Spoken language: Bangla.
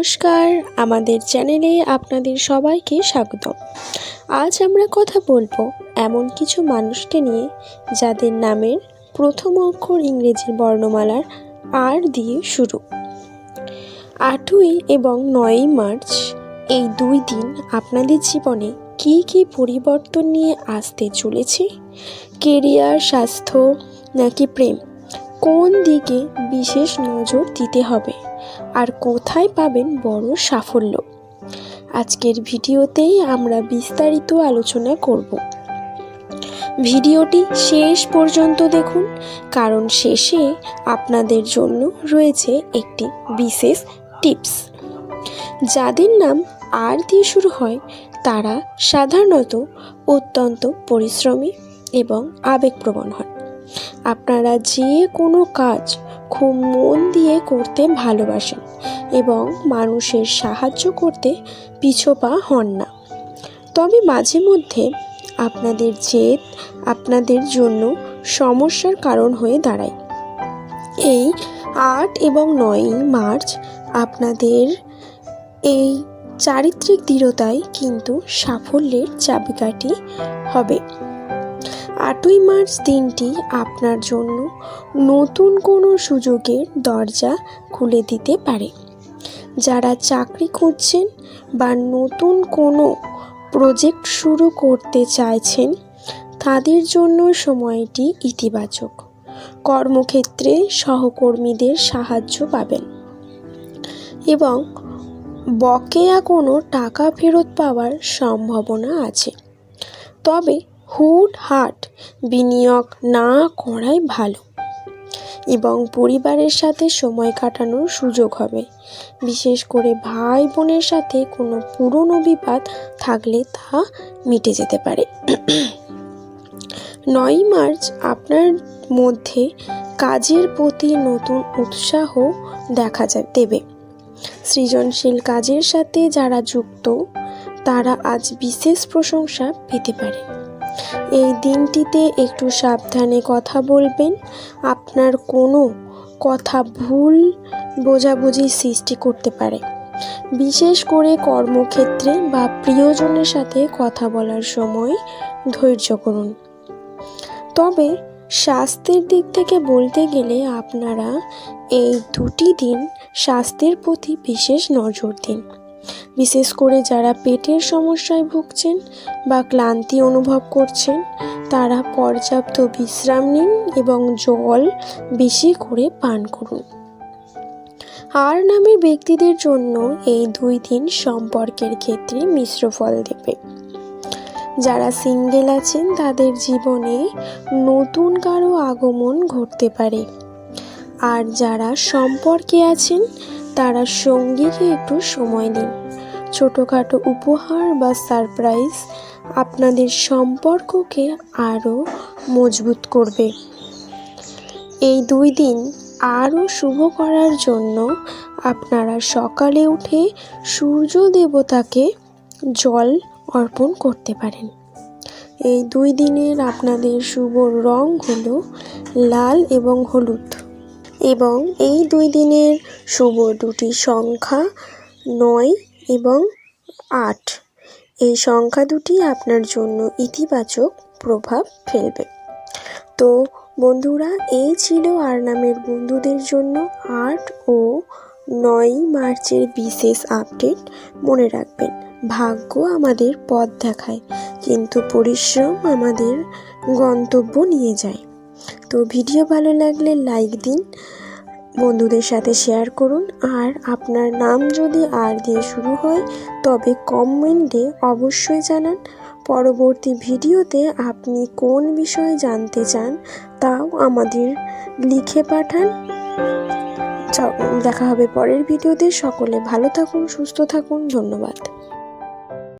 নমস্কার, আমাদের চ্যানেলে আপনাদের সবাইকে স্বাগতম। আজ আমরা কথা বলবো এমন কিছু মানুষকে নিয়ে যাদের নামের প্রথম অক্ষর ইংরেজি বর্ণমালার আর দিয়ে শুরু। 8ই এবং 9ই মার্চ এই দুই দিন আপনাদের জীবনে কি কি পরিবর্তন নিয়ে আসতে চলেছে? কেরিয়ার, স্বাস্থ্য নাকি প্রেম, কোন দিকে বিশেষ নজর দিতে হবে আর কোথায় পাবেন বড় সাফল্য? আজকের ভিডিওতেই আমরা বিস্তারিত আলোচনা করব। ভিডিওটি শেষ পর্যন্ত দেখুন, কারণ শেষে আপনাদের জন্য রয়েছে একটি বিশেষ টিপস। যাদের নাম আর দিয়ে শুরু হয় তারা সাধারণত অত্যন্ত পরিশ্রমী এবং আবেগপ্রবণ হন। আপনারা যে কোনো কাজ খুব মন দিয়ে করতে ভালোবাসেন এবং মানুষের সাহায্য করতে পিছপা হন না। তবে মাঝে মধ্যে আপনাদের জেদ আপনাদের জন্য সমস্যার কারণ হয়ে দাঁড়ায়। এই 8 এবং 9ই মার্চ আপনাদের এই চারিত্রিক দৃঢ়তাই কিন্তু সাফল্যের চাবিকাঠি হবে। 8ই মার্চ দিনটি আপনার জন্য নতুন কোনো সুযোগের দরজা খুলে দিতে পারে। যারা চাকরি খুঁজছেন বা নতুন কোনো প্রজেক্ট শুরু করতে চাইছেন তাদের জন্য সময়টি ইতিবাচক। কর্মক্ষেত্রে সহকর্মীদের সাহায্য পাবেন এবং বকেয়া কোনো টাকা ফেরত পাওয়ার সম্ভাবনা আছে। তবে হুটহাট বিনিয়োগ না করাই ভালো এবং পরিবারের সাথে সময় কাটানোর সুযোগ হবে। বিশেষ করে ভাই বোনের সাথে কোনো পুরনো বিবাদ থাকলে তা মিটে যেতে পারে। 9ই মার্চ আপনার মধ্যে কাজের প্রতি নতুন উৎসাহ দেখা দেবে। সৃজনশীল কাজের সাথে যারা যুক্ত তারা আজ বিশেষ প্রশংসা পেতে পারে। এই দিনটিতে একটু সাবধানে কথা বলবেন। আপনার কোনো কথা ভুল বোঝাবুঝি সৃষ্টি করতে পারে। বিশেষ করে কর্মক্ষেত্রে বা প্রিয়জনের সাথে কথা বলার সময় ধৈর্য করুন। তবে স্বাস্থ্যের দিক থেকে বলতে গেলে আপনারা এই দুটি দিন স্বাস্থ্যের প্রতি বিশেষ নজর দিন। বিশেষ করে যারা পেটের সমস্যায় ভুগছেন বা ক্লান্তি অনুভব করছেন তারা পর্যাপ্ত বিশ্রাম নিন এবং জল বেশি করে পান করুন। আর নামের ব্যক্তিদের জন্য এই দুই দিন সম্পর্কের ক্ষেত্রে মিশ্র ফল দেবে। যারা সিঙ্গেল আছেন তাদের জীবনে নতুন কারো আগমন ঘটতে পারে, আর যারা সম্পর্কে আছেন তারা সঙ্গীকে একটু সময় দিন। ছোটোখাটো উপহার বা সারপ্রাইজ আপনাদের সম্পর্ককে আরও মজবুত করবে। এই দুই দিন আরও শুভ করার জন্য আপনারা সকালে উঠে সূর্য দেবতাকে জল অর্পণ করতে পারেন। এই দুই দিনের আপনাদের শুভ রং হলো লাল এবং হলুদ এবং এই দুই দিনের শুভ দুটি সংখ্যা 9 এবং 8। এই সংখ্যা দুটি আপনার জন্য ইতিবাচক প্রভাব ফেলবে। তো বন্ধুরা, এই ছিল আর নামের বন্ধুদের জন্য 8 ও 9 মার্চের বিশেষ আপডেট। মনে রাখবেন, ভাগ্য আমাদের পথ দেখায় কিন্তু পরিশ্রম আমাদের গন্তব্য নিয়ে যায়। তো ভিডিও ভালো লাগলে লাইক দিন, বন্ধুদের সাথে শেয়ার করুন, আর আপনার নাম যদি আর দিয়ে শুরু হয় তবে কমেন্টে অবশ্যই জানান। পরবর্তী ভিডিওতে আপনি কোন বিষয়ে জানতে চান তাও আমাদের লিখে পাঠান। দেখা হবে পরের ভিডিওতে। সকলে ভালো থাকুন, সুস্থ থাকুন। ধন্যবাদ।